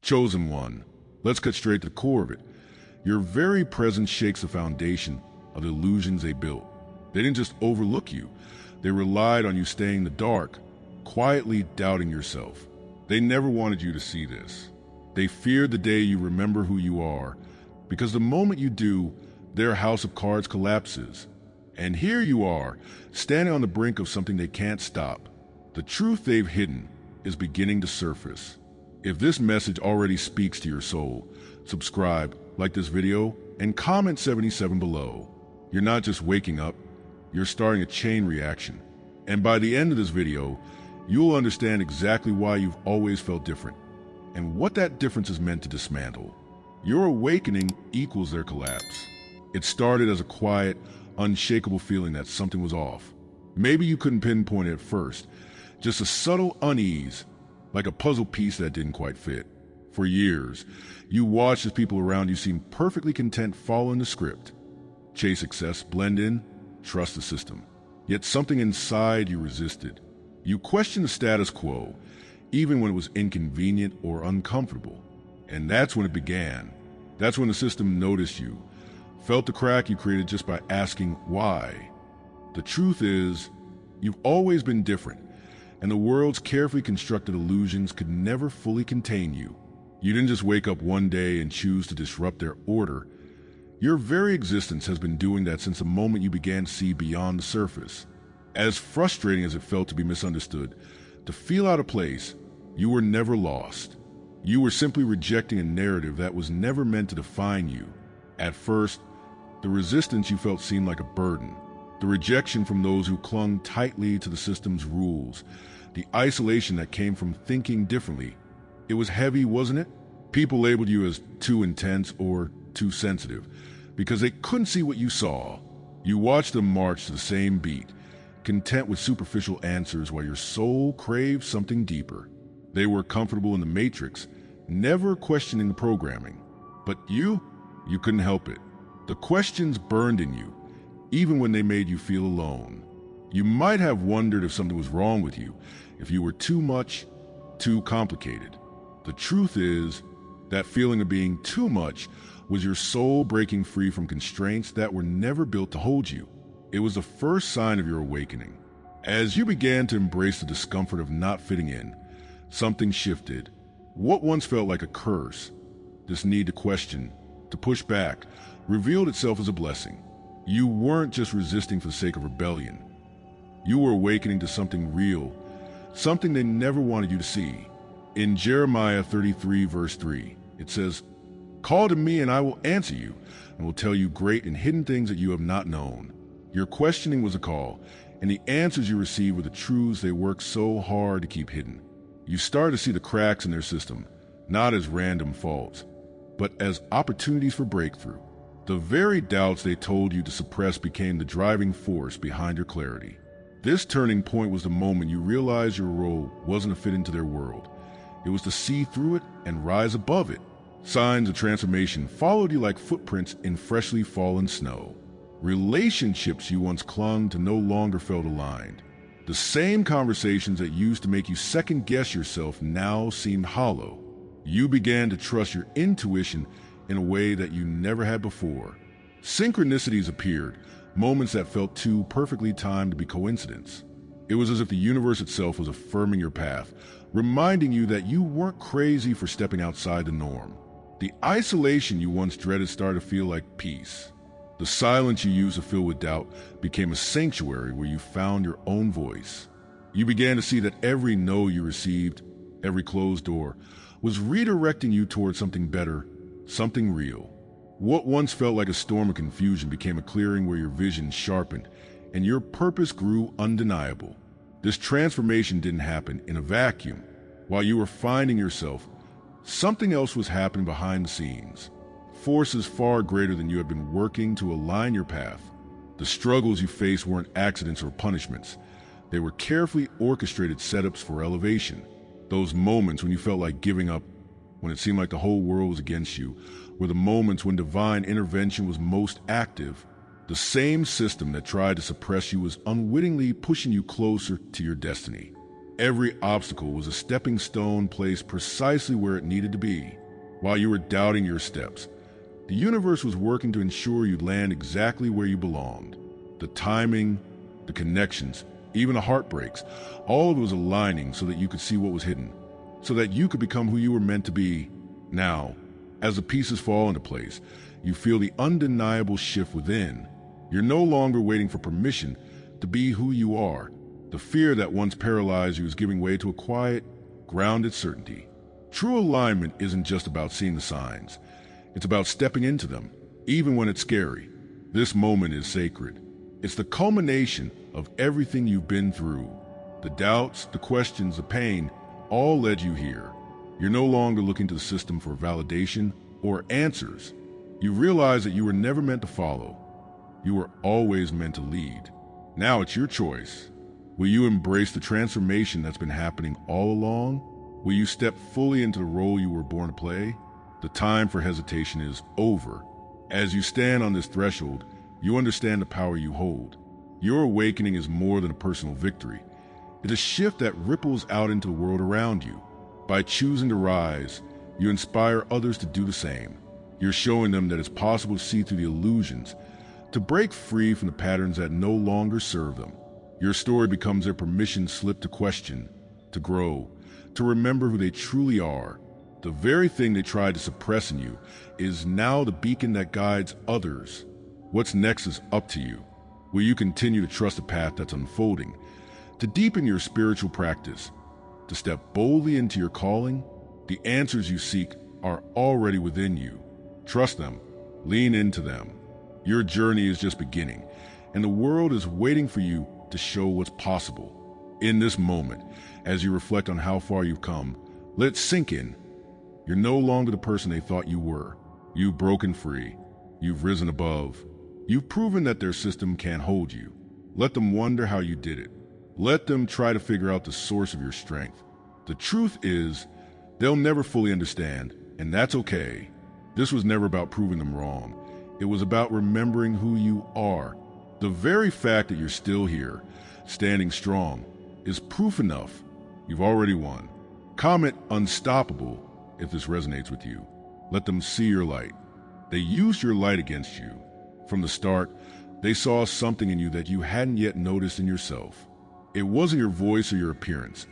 Chosen one. Let's cut straight to the core of it. Your very presence shakes the foundation of the illusions they built. They didn't just overlook you. They relied on you staying in the dark, quietly doubting yourself. They never wanted you to see this. They feared the day you remember who you are, because the moment you do, their house of cards collapses. And here you are, standing on the brink of something they can't stop. The truth they've hidden is beginning to surface. If this message already speaks to your soul, subscribe, like this video, and comment 77 below. You're not just waking up, you're starting a chain reaction. And by the end of this video, you'll understand exactly why you've always felt different, and what that difference is meant to dismantle. Your awakening equals their collapse. It started as a quiet, unshakable feeling that something was off. Maybe you couldn't pinpoint it at first, just a subtle unease, like a puzzle piece that didn't quite fit. For years, you watched as people around you seemed perfectly content following the script. Chase success, blend in, trust the system. Yet something inside you resisted. You questioned the status quo, even when it was inconvenient or uncomfortable. And that's when it began. That's when the system noticed you, felt the crack you created just by asking why. The truth is, you've always been different, and the world's carefully constructed illusions could never fully contain you. You didn't just wake up one day and choose to disrupt their order. Your very existence has been doing that since the moment you began to see beyond the surface. As frustrating as it felt to be misunderstood, to feel out of place, you were never lost. You were simply rejecting a narrative that was never meant to define you. At first, the resistance you felt seemed like a burden. The rejection from those who clung tightly to the system's rules. The isolation that came from thinking differently. It was heavy, wasn't it? People labeled you as too intense or too sensitive because they couldn't see what you saw. You watched them march to the same beat, content with superficial answers while your soul craved something deeper. They were comfortable in the matrix, never questioning the programming. But you couldn't help it. The questions burned in you, even when they made you feel alone. You might have wondered if something was wrong with you, if you were too much, too complicated. The truth is, that feeling of being too much was your soul breaking free from constraints that were never built to hold you. It was the first sign of your awakening. As you began to embrace the discomfort of not fitting in, something shifted. What once felt like a curse, this need to question, to push back, revealed itself as a blessing. You weren't just resisting for the sake of rebellion. You were awakening to something real, something they never wanted you to see. In Jeremiah 33 verse 3, it says, "Call to me and I will answer you, and will tell you great and hidden things that you have not known." Your questioning was a call, and the answers you received were the truths they worked so hard to keep hidden. You started to see the cracks in their system, not as random faults, but as opportunities for breakthrough. The very doubts they told you to suppress became the driving force behind your clarity. This turning point was the moment you realized your role wasn't to fit into their world. It was to see through it and rise above it. Signs of transformation followed you like footprints in freshly fallen snow. Relationships you once clung to no longer felt aligned. The same conversations that used to make you second-guess yourself now seemed hollow. You began to trust your intuition in a way that you never had before. Synchronicities appeared, moments that felt too perfectly timed to be coincidence. It was as if the universe itself was affirming your path, reminding you that you weren't crazy for stepping outside the norm. The isolation you once dreaded started to feel like peace. The silence you used to fill with doubt became a sanctuary where you found your own voice. You began to see that every no you received, every closed door, was redirecting you towards something better, something real. What once felt like a storm of confusion became a clearing where your vision sharpened and your purpose grew undeniable. This transformation didn't happen in a vacuum. While you were finding yourself, something else was happening behind the scenes. Forces far greater than you had been working to align your path. The struggles you faced weren't accidents or punishments. They were carefully orchestrated setups for elevation. Those moments when you felt like giving up, when it seemed like the whole world was against you, were the moments when divine intervention was most active. The same system that tried to suppress you was unwittingly pushing you closer to your destiny. Every obstacle was a stepping stone placed precisely where it needed to be. While you were doubting your steps, the universe was working to ensure you'd land exactly where you belonged. The timing, the connections, even the heartbreaks, all of it was aligning so that you could see what was hidden, so that you could become who you were meant to be. Now, as the pieces fall into place, you feel the undeniable shift within. You're no longer waiting for permission to be who you are. The fear that once paralyzed you is giving way to a quiet, grounded certainty. True alignment isn't just about seeing the signs. It's about stepping into them, even when it's scary. This moment is sacred. It's the culmination of everything you've been through. The doubts, the questions, the pain, all led you here. You're no longer looking to the system for validation or answers. You realize that you were never meant to follow. You were always meant to lead. Now it's your choice. Will you embrace the transformation that's been happening all along? Will you step fully into the role you were born to play? The time for hesitation is over. As you stand on this threshold, you understand the power you hold. Your awakening is more than a personal victory. It's a shift that ripples out into the world around you. By choosing to rise, you inspire others to do the same. You're showing them that it's possible to see through the illusions, to break free from the patterns that no longer serve them. Your story becomes their permission slip to question, to grow, to remember who they truly are. The very thing they tried to suppress in you is now the beacon that guides others. What's next is up to you. Will you continue to trust the path that's unfolding, to deepen your spiritual practice, to step boldly into your calling? The answers you seek are already within you. Trust them. Lean into them. Your journey is just beginning, and the world is waiting for you to show what's possible. In this moment, as you reflect on how far you've come, let it sink in. You're no longer the person they thought you were. You've broken free. You've risen above. You've proven that their system can't hold you. Let them wonder how you did it. Let them try to figure out the source of your strength. The truth is, they'll never fully understand, and that's okay. This was never about proving them wrong. It was about remembering who you are. The very fact that you're still here, standing strong, is proof enough. You've already won. Comment unstoppable if this resonates with you. Let them see your light. They used your light against you. From the start, they saw something in you that you hadn't yet noticed in yourself. It wasn't your voice or your appearance.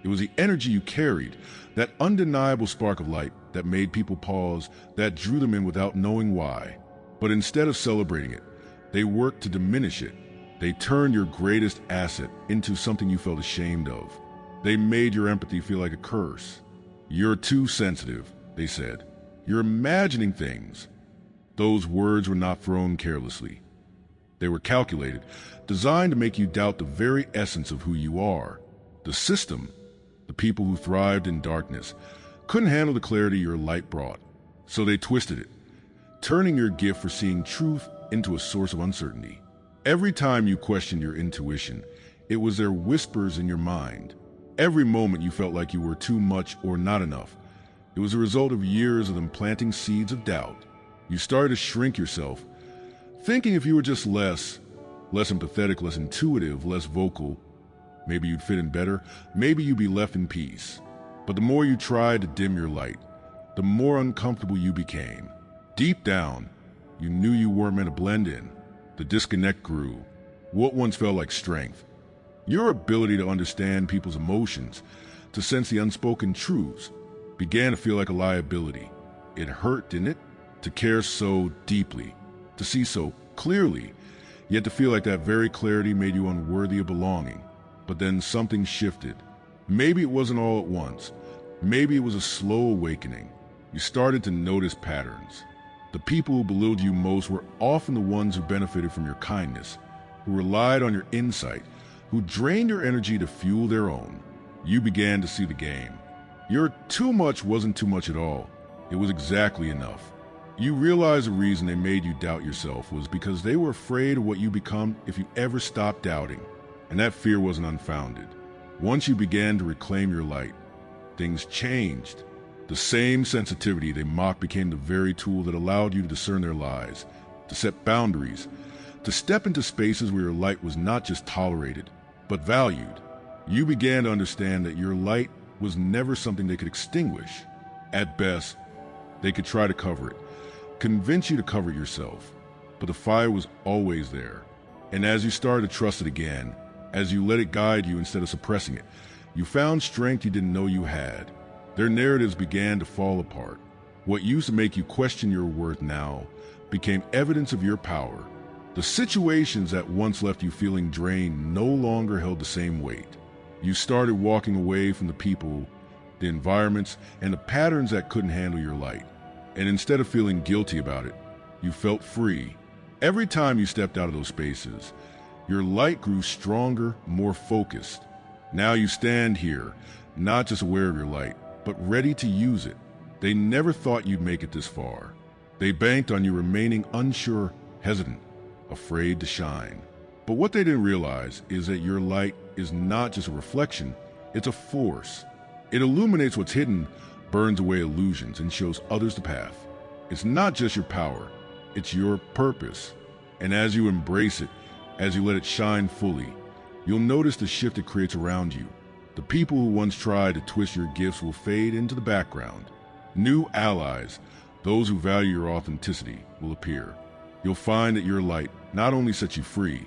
It was the energy you carried, that undeniable spark of light that made people pause, that drew them in without knowing why. But instead of celebrating it, they worked to diminish it. They turned your greatest asset into something you felt ashamed of. They made your empathy feel like a curse. You're too sensitive, they said. You're imagining things. Those words were not thrown carelessly. They were calculated, designed to make you doubt the very essence of who you are. The system, the people who thrived in darkness, couldn't handle the clarity your light brought. So they twisted it, turning your gift for seeing truth into a source of uncertainty. Every time you questioned your intuition, it was their whispers in your mind. Every moment you felt like you were too much or not enough, it was a result of years of them planting seeds of doubt. You started to shrink yourself, thinking if you were just less empathetic, less intuitive, less vocal, maybe you'd fit in better, maybe you'd be left in peace. But the more you tried to dim your light, the more uncomfortable you became. Deep down, you knew you weren't meant to blend in. The disconnect grew. What once felt like strength, your ability to understand people's emotions, to sense the unspoken truths, began to feel like a liability. It hurt, didn't it? To care so deeply, to see so clearly, yet to feel like that very clarity made you unworthy of belonging. But then something shifted. Maybe it wasn't all at once. Maybe it was a slow awakening. You started to notice patterns. The people who belittled you most were often the ones who benefited from your kindness, who relied on your insight, who drained your energy to fuel their own. You began to see the game. Your too much wasn't too much at all. It was exactly enough. You realized the reason they made you doubt yourself was because they were afraid of what you become if you ever stopped doubting. And that fear wasn't unfounded. Once you began to reclaim your light, things changed. The same sensitivity they mocked became the very tool that allowed you to discern their lies, to set boundaries, to step into spaces where your light was not just tolerated, but valued. You began to understand that your light was never something they could extinguish. At best, they could try to cover it, convince you to cover it yourself. But the fire was always there. And as you started to trust it again, as you let it guide you instead of suppressing it, you found strength you didn't know you had. Their narratives began to fall apart. What used to make you question your worth now became evidence of your power. The situations that once left you feeling drained no longer held the same weight. You started walking away from the people, the environments, and the patterns that couldn't handle your light. And instead of feeling guilty about it, you felt free. Every time you stepped out of those spaces, your light grew stronger, more focused. Now you stand here, not just aware of your light, but ready to use it. They never thought you'd make it this far. They banked on you remaining unsure, hesitant, afraid to shine. But what they didn't realize is that your light is not just a reflection, it's a force. It illuminates what's hidden, burns away illusions, and shows others the path. It's not just your power, it's your purpose. And as you embrace it, as you let it shine fully, you'll notice the shift it creates around you. The people who once tried to twist your gifts will fade into the background. New allies, those who value your authenticity, will appear. You'll find that your light not only sets you free,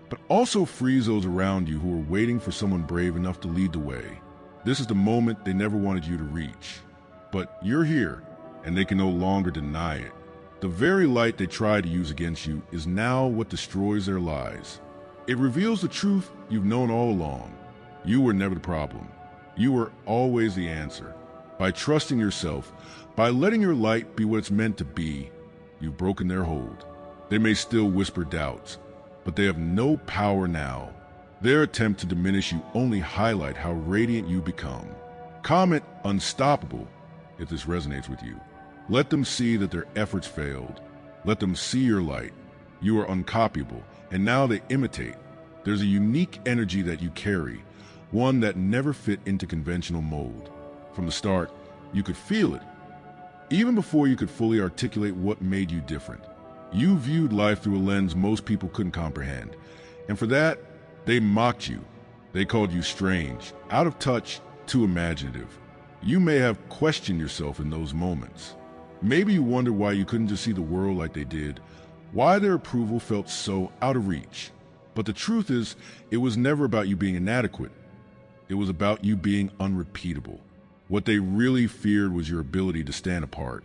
but also frees those around you who are waiting for someone brave enough to lead the way. This is the moment they never wanted you to reach. But you're here, and they can no longer deny it. The very light they tried to use against you is now what destroys their lies. It reveals the truth you've known all along. You were never the problem. You were always the answer. By trusting yourself, by letting your light be what it's meant to be, you've broken their hold. They may still whisper doubts, but they have no power now. Their attempt to diminish you only highlight how radiant you become. Comment unstoppable if this resonates with you. Let them see that their efforts failed. Let them see your light. You are uncopyable, and now they imitate. There's a unique energy that you carry, one that never fit into conventional mold. From the start, you could feel it. Even before you could fully articulate what made you different. You viewed life through a lens most people couldn't comprehend. And for that, they mocked you. They called you strange, out of touch, too imaginative. You may have questioned yourself in those moments. Maybe you wondered why you couldn't just see the world like they did, why their approval felt so out of reach. But the truth is, it was never about you being inadequate. It was about you being unrepeatable. What they really feared was your ability to stand apart,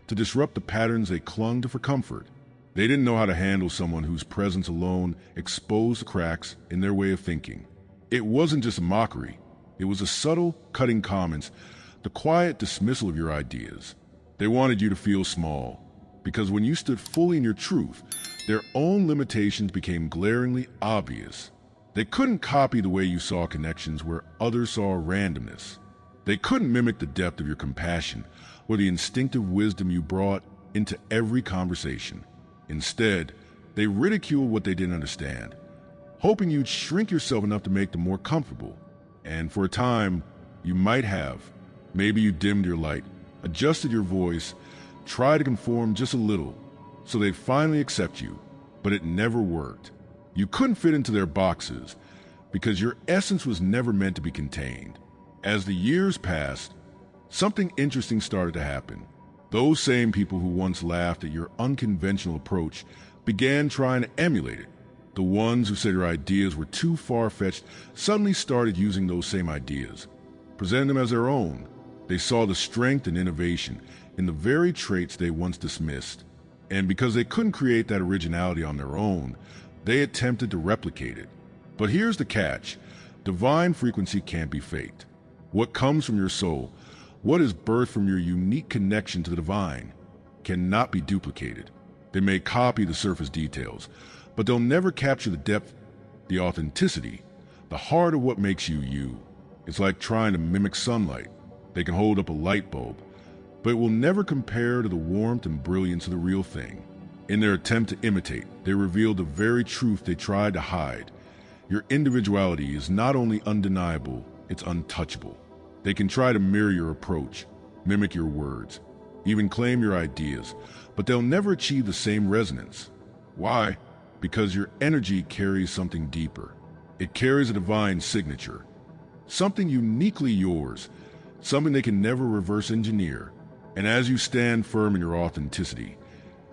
to disrupt the patterns they clung to for comfort. They didn't know how to handle someone whose presence alone exposed the cracks in their way of thinking. It wasn't just a mockery. It was the subtle, cutting comments, the quiet dismissal of your ideas. They wanted you to feel small, because when you stood fully in your truth, their own limitations became glaringly obvious. They couldn't copy the way you saw connections where others saw randomness. They couldn't mimic the depth of your compassion or the instinctive wisdom you brought into every conversation. Instead, they ridiculed what they didn't understand, hoping you'd shrink yourself enough to make them more comfortable. And for a time, you might have. Maybe you dimmed your light, adjusted your voice, tried to conform just a little, so they'd finally accept you. But it never worked. You couldn't fit into their boxes, because your essence was never meant to be contained. As the years passed, something interesting started to happen. Those same people who once laughed at your unconventional approach began trying to emulate it. The ones who said your ideas were too far-fetched suddenly started using those same ideas, presenting them as their own. They saw the strength and innovation in the very traits they once dismissed. And because they couldn't create that originality on their own, they attempted to replicate it. But here's the catch. Divine frequency can't be faked. What comes from your soul, what is birthed from your unique connection to the divine, cannot be duplicated. They may copy the surface details, but they'll never capture the depth, the authenticity, the heart of what makes you you. It's like trying to mimic sunlight. They can hold up a light bulb, but it will never compare to the warmth and brilliance of the real thing. In their attempt to imitate, they reveal the very truth they tried to hide. Your individuality is not only undeniable, it's untouchable. They can try to mirror your approach, mimic your words, even claim your ideas, but they'll never achieve the same resonance. Why? Because your energy carries something deeper. It carries a divine signature. something uniquely yours, something they can never reverse engineer. And as you stand firm in your authenticity,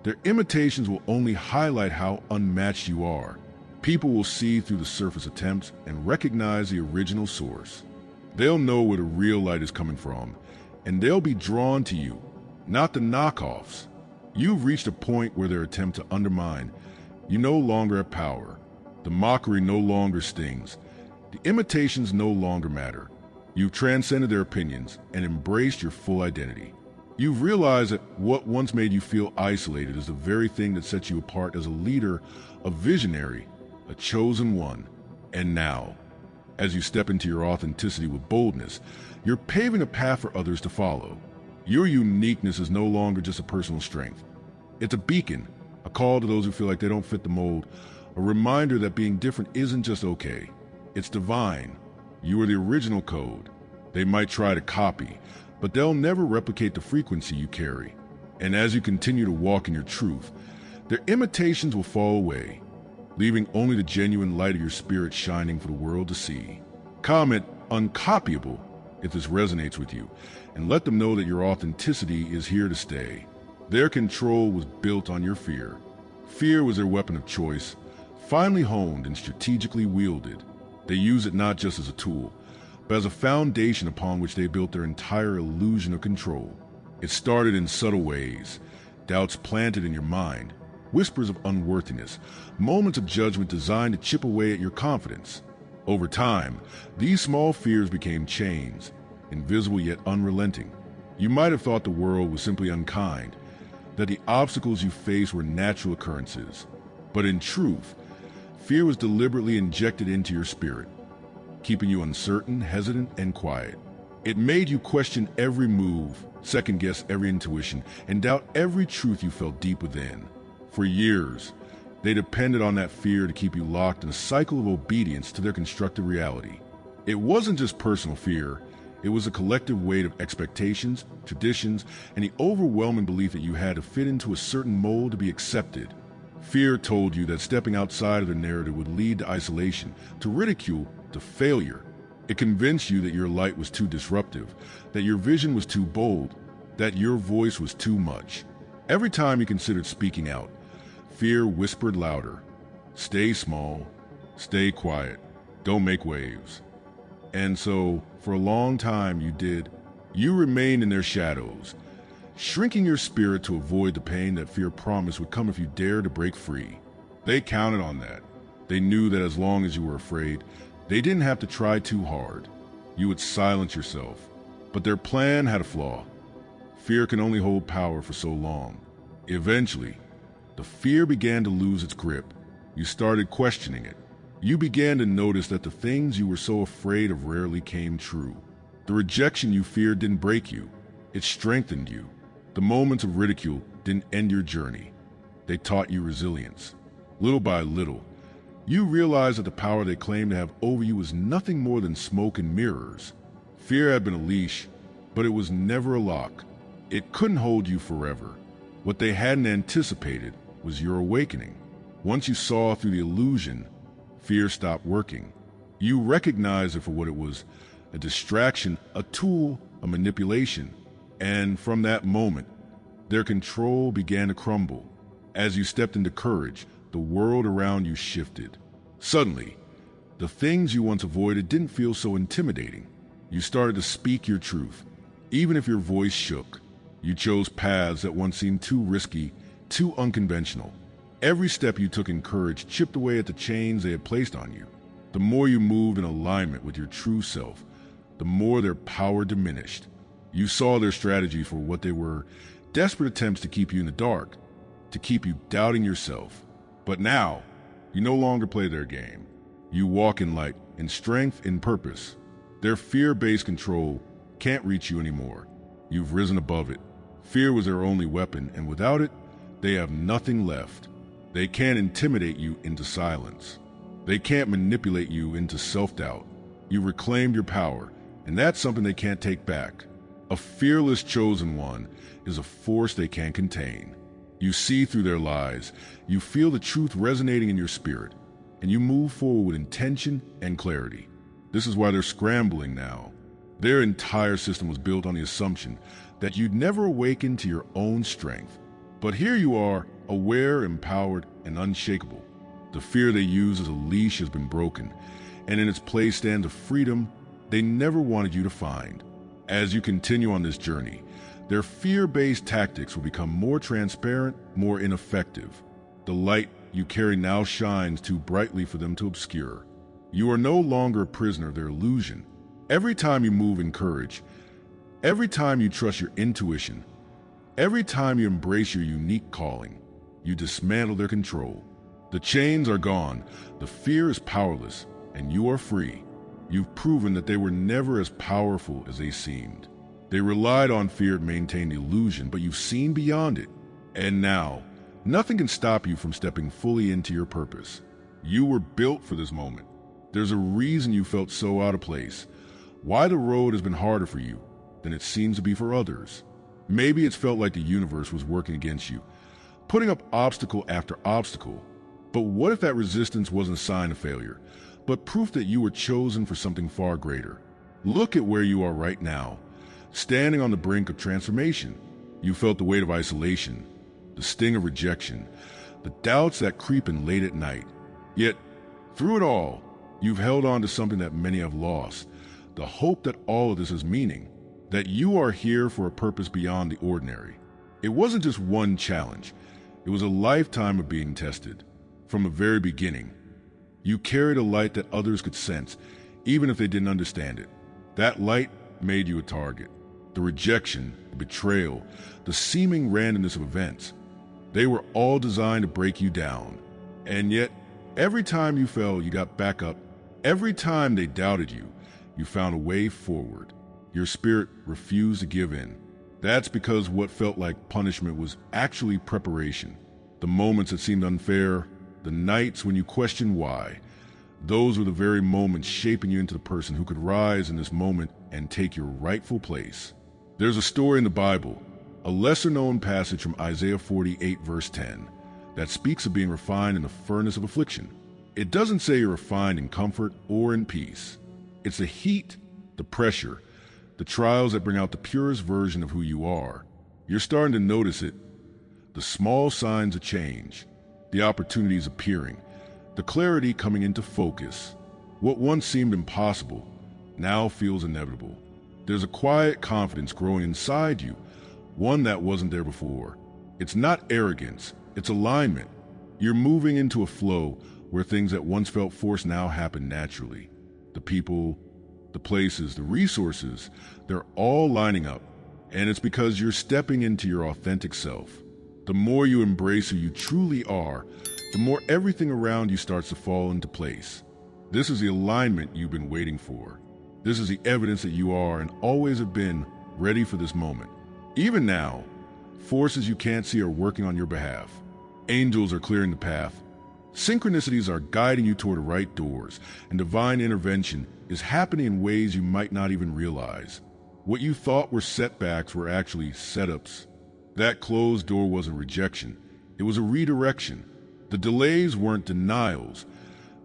their imitations will only highlight how unmatched you are. People will see through the surface attempts and recognize the original source. They'll know where the real light is coming from, and they'll be drawn to you, not the knockoffs. You've reached a point where their attempt to undermine you no longer have power. The mockery no longer stings. The imitations no longer matter. You've transcended their opinions and embraced your full identity. You've realized that what once made you feel isolated is the very thing that sets you apart as a leader, a visionary, a chosen one. And now, as you step into your authenticity with boldness, you're paving a path for others to follow. Your uniqueness is no longer just a personal strength. It's a beacon, a call to those who feel like they don't fit the mold, a reminder that being different isn't just okay. It's divine. You are the original code. They might try to copy, but they'll never replicate the frequency you carry. And as you continue to walk in your truth, their imitations will fall away, leaving only the genuine light of your spirit shining for the world to see. Comment uncopyable if this resonates with you, and let them know that your authenticity is here to stay. Their control was built on your fear. Fear was their weapon of choice, finely honed and strategically wielded. They use it not just as a tool, but as a foundation upon which they built their entire illusion of control. It started in subtle ways, doubts planted in your mind, whispers of unworthiness, moments of judgment designed to chip away at your confidence. Over time, these small fears became chains, invisible yet unrelenting. You might have thought the world was simply unkind, that the obstacles you faced were natural occurrences. But in truth, fear was deliberately injected into your spirit, keeping you uncertain, hesitant, and quiet. It made you question every move, second-guess every intuition, and doubt every truth you felt deep within. For years, they depended on that fear to keep you locked in a cycle of obedience to their constructed reality. It wasn't just personal fear. It was a collective weight of expectations, traditions, and the overwhelming belief that you had to fit into a certain mold to be accepted. Fear told you that stepping outside of the narrative would lead to isolation, to ridicule, to failure. It convinced you that your light was too disruptive, that your vision was too bold, that your voice was too much. Every time you considered speaking out, fear whispered louder. Stay small, stay quiet, don't make waves. And so, for a long time you did. You remained in their shadows, shrinking your spirit to avoid the pain that fear promised would come if you dared to break free. They counted on that. They knew that as long as you were afraid, they didn't have to try too hard. You would silence yourself. But their plan had a flaw. Fear can only hold power for so long. Eventually, the fear began to lose its grip. You started questioning it. You began to notice that the things you were so afraid of rarely came true. The rejection you feared didn't break you. It strengthened you. The moments of ridicule didn't end your journey. They taught you resilience. Little by little, you realized that the power they claimed to have over you was nothing more than smoke and mirrors. Fear had been a leash, but it was never a lock. It couldn't hold you forever. What they hadn't anticipated was your awakening. Once you saw through the illusion, fear stopped working. You recognized it for what it was, a distraction, a tool, a manipulation. And from that moment, their control began to crumble. As you stepped into courage, the world around you shifted. Suddenly, the things you once avoided didn't feel so intimidating. You started to speak your truth, even if your voice shook. You chose paths that once seemed too risky, too unconventional. Every step you took in courage chipped away at the chains they had placed on you. The more you moved in alignment with your true self, the more their power diminished. You saw their strategy for what they were, desperate attempts to keep you in the dark, to keep you doubting yourself. But now, you no longer play their game. You walk in light, in strength, in purpose. Their fear-based control can't reach you anymore. You've risen above it. Fear was their only weapon, and without it, they have nothing left. They can't intimidate you into silence. They can't manipulate you into self-doubt. You reclaimed your power, and that's something they can't take back. A fearless chosen one is a force they can't contain. You see through their lies, you feel the truth resonating in your spirit, and you move forward with intention and clarity. This is why they're scrambling now. Their entire system was built on the assumption that you'd never awaken to your own strength. But here you are, aware, empowered, and unshakable. The fear they use as a leash has been broken, and in its place stands a freedom they never wanted you to find. As you continue on this journey, their fear-based tactics will become more transparent, more ineffective. The light you carry now shines too brightly for them to obscure. You are no longer a prisoner of their illusion. Every time you move in courage, every time you trust your intuition, every time you embrace your unique calling, you dismantle their control. The chains are gone, the fear is powerless, and you are free. You've proven that they were never as powerful as they seemed. They relied on fear to maintain the illusion, but you've seen beyond it. And now, nothing can stop you from stepping fully into your purpose. You were built for this moment. There's a reason you felt so out of place, why the road has been harder for you than it seems to be for others. Maybe it's felt like the universe was working against you, putting up obstacle after obstacle. But what if that resistance wasn't a sign of failure, but proof that you were chosen for something far greater? Look at where you are right now, standing on the brink of transformation. You felt the weight of isolation, the sting of rejection, the doubts that creep in late at night. Yet, through it all, you've held on to something that many have lost, the hope that all of this has meaning, that you are here for a purpose beyond the ordinary. It wasn't just one challenge. It was a lifetime of being tested. From the very beginning, you carried a light that others could sense, even if they didn't understand it. That light made you a target. The rejection, the betrayal, the seeming randomness of events, they were all designed to break you down. And yet, every time you fell, you got back up. Every time they doubted you, you found a way forward. Your spirit refused to give in. That's because what felt like punishment was actually preparation. The moments that seemed unfair, the nights when you questioned why, those were the very moments shaping you into the person who could rise in this moment and take your rightful place. There's a story in the Bible, a lesser-known passage from Isaiah 48 verse 10, that speaks of being refined in the furnace of affliction. It doesn't say you're refined in comfort or in peace. It's the heat, the pressure, the trials that bring out the purest version of who you are. You're starting to notice it. The small signs of change, the opportunities appearing, the clarity coming into focus. What once seemed impossible now feels inevitable. There's a quiet confidence growing inside you, one that wasn't there before. It's not arrogance, it's alignment. You're moving into a flow where things that once felt forced now happen naturally. The people, the places, the resources, they're all lining up. And it's because you're stepping into your authentic self. The more you embrace who you truly are, the more everything around you starts to fall into place. This is the alignment you've been waiting for. This is the evidence that you are and always have been ready for this moment. Even now, forces you can't see are working on your behalf. Angels are clearing the path. Synchronicities are guiding you toward the right doors, and divine intervention is happening in ways you might not even realize. What you thought were setbacks were actually setups. That closed door wasn't rejection. It was a redirection. The delays weren't denials.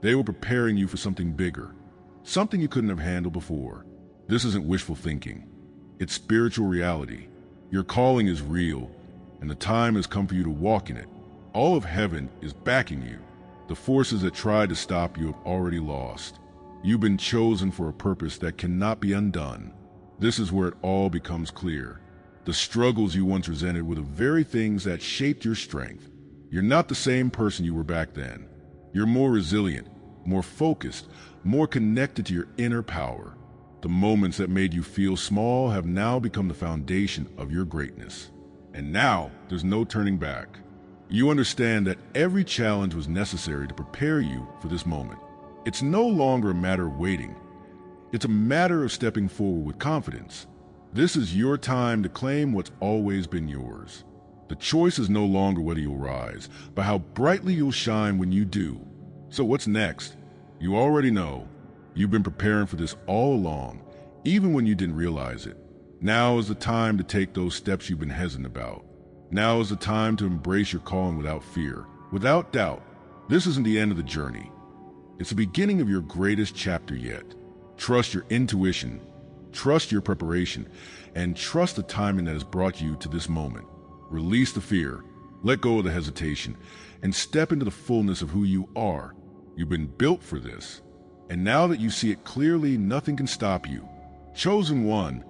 They were preparing you for something bigger, something you couldn't have handled before. This isn't wishful thinking. It's spiritual reality. Your calling is real, and the time has come for you to walk in it. All of heaven is backing you. The forces that tried to stop you have already lost. You've been chosen for a purpose that cannot be undone. This is where it all becomes clear. The struggles you once resented were the very things that shaped your strength. You're not the same person you were back then. You're more resilient, more focused, more connected to your inner power. The moments that made you feel small have now become the foundation of your greatness. And now, there's no turning back. You understand that every challenge was necessary to prepare you for this moment. It's no longer a matter of waiting. It's a matter of stepping forward with confidence. This is your time to claim what's always been yours. The choice is no longer whether you'll rise, but how brightly you'll shine when you do. So what's next? You already know. You've been preparing for this all along, even when you didn't realize it. Now is the time to take those steps you've been hesitant about. Now is the time to embrace your calling without fear, without doubt. This isn't the end of the journey. It's the beginning of your greatest chapter yet. Trust your intuition, trust your preparation, and trust the timing that has brought you to this moment. Release the fear, let go of the hesitation, and step into the fullness of who you are. You've been built for this, and now that you see it clearly, nothing can stop you. Chosen one,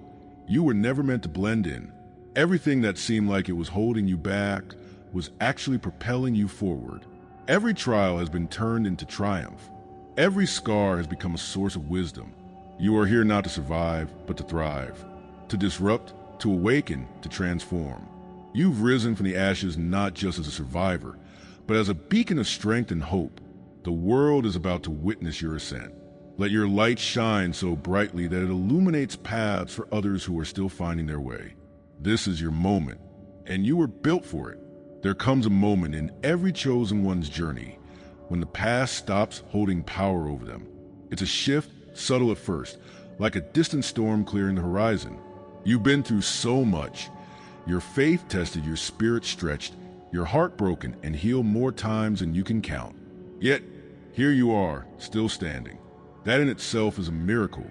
you were never meant to blend in. Everything that seemed like it was holding you back was actually propelling you forward. Every trial has been turned into triumph. Every scar has become a source of wisdom. You are here not to survive, but to thrive, to disrupt, to awaken, to transform. You've risen from the ashes not just as a survivor, but as a beacon of strength and hope. The world is about to witness your ascent. Let your light shine so brightly that it illuminates paths for others who are still finding their way. This is your moment, and you were built for it. There comes a moment in every chosen one's journey when the past stops holding power over them. It's a shift, subtle at first, like a distant storm clearing the horizon. You've been through so much. Your faith tested, your spirit stretched, your heart broken and healed more times than you can count. Yet, here you are, still standing. That in itself is a miracle.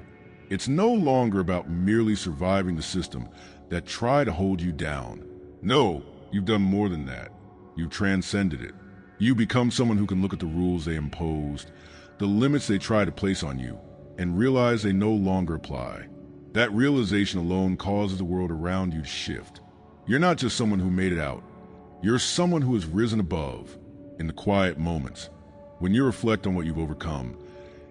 It's no longer about merely surviving the system that tried to hold you down. No, you've done more than that. You've transcended it. You become someone who can look at the rules they imposed, the limits they try to place on you, and realize they no longer apply. That realization alone causes the world around you to shift. You're not just someone who made it out. You're someone who has risen above. In the quiet moments, when you reflect on what you've overcome,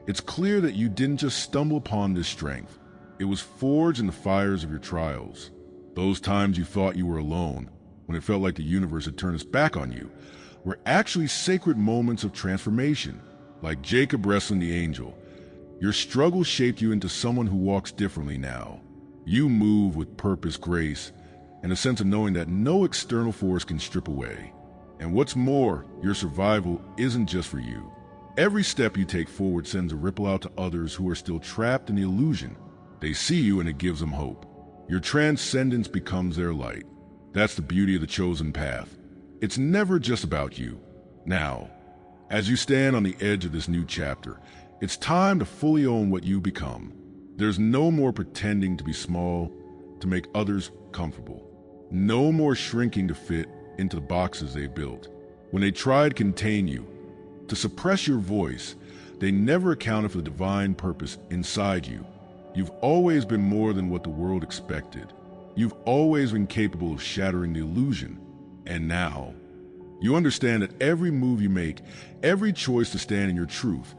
it's clear that you didn't just stumble upon this strength. It was forged in the fires of your trials. Those times you thought you were alone, when it felt like the universe had turned its back on you, were actually sacred moments of transformation. Like Jacob wrestling the angel, your struggle shaped you into someone who walks differently now. You move with purpose, grace, and a sense of knowing that no external force can strip away. And what's more, your survival isn't just for you. Every step you take forward sends a ripple out to others who are still trapped in the illusion. They see you and it gives them hope. Your transcendence becomes their light. That's the beauty of the chosen path. It's never just about you. Now, as you stand on the edge of this new chapter, it's time to fully own what you become. There's no more pretending to be small to make others comfortable. No more shrinking to fit into the boxes they built. When they tried to contain you, to suppress your voice, they never accounted for the divine purpose inside you. You've always been more than what the world expected. You've always been capable of shattering the illusion. And now, you understand that every move you make, every choice to stand in your truth,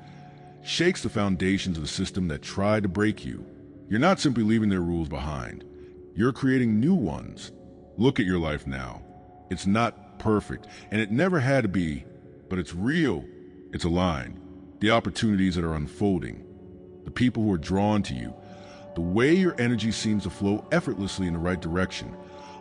shakes the foundations of the system that tried to break you. You're not simply leaving their rules behind. You're creating new ones. Look at your life now. It's not perfect, and it never had to be, but it's real. It's aligned. The opportunities that are unfolding, the people who are drawn to you, the way your energy seems to flow effortlessly in the right direction.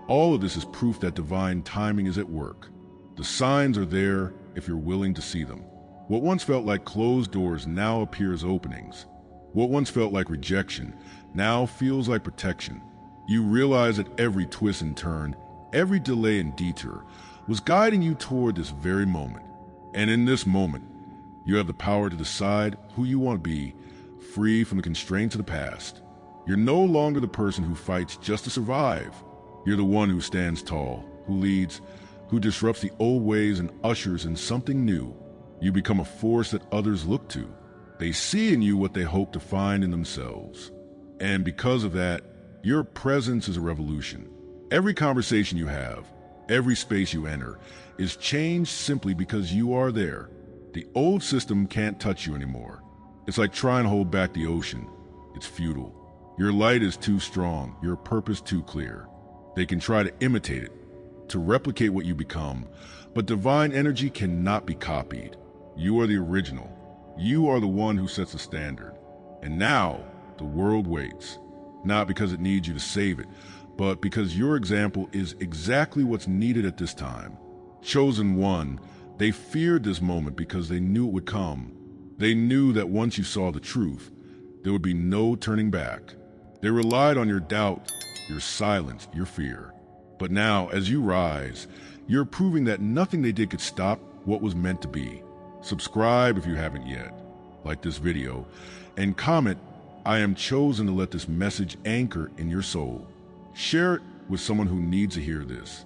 All of this is proof that divine timing is at work. The signs are there if you're willing to see them. What once felt like closed doors now appear as openings. What once felt like rejection now feels like protection. You realize that every twist and turn, every delay and detour was guiding you toward this very moment. And in this moment, you have the power to decide who you want to be, free from the constraints of the past. You're no longer the person who fights just to survive. You're the one who stands tall, who leads, who disrupts the old ways and ushers in something new. You become a force that others look to. They see in you what they hope to find in themselves. And because of that, your presence is a revolution. Every conversation you have, every space you enter, is changed simply because you are there. The old system can't touch you anymore. It's like trying to hold back the ocean. It's futile. Your light is too strong, your purpose too clear. They can try to imitate it, to replicate what you become, but divine energy cannot be copied. You are the original. You are the one who sets the standard. And now, the world waits. Not because it needs you to save it, but because your example is exactly what's needed at this time. Chosen one, they feared this moment because they knew it would come. They knew that once you saw the truth, there would be no turning back. They relied on your doubt, your silence, your fear. But now, as you rise, you're proving that nothing they did could stop what was meant to be. Subscribe if you haven't yet, like this video, and comment I am chosen to let this message anchor in your soul. Share it with someone who needs to hear this.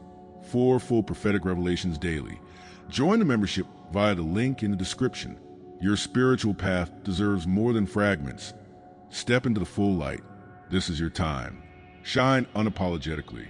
4 full prophetic revelations daily. Join the membership via the link in the description. Your spiritual path deserves more than fragments. Step into the full light. This is your time. Shine unapologetically.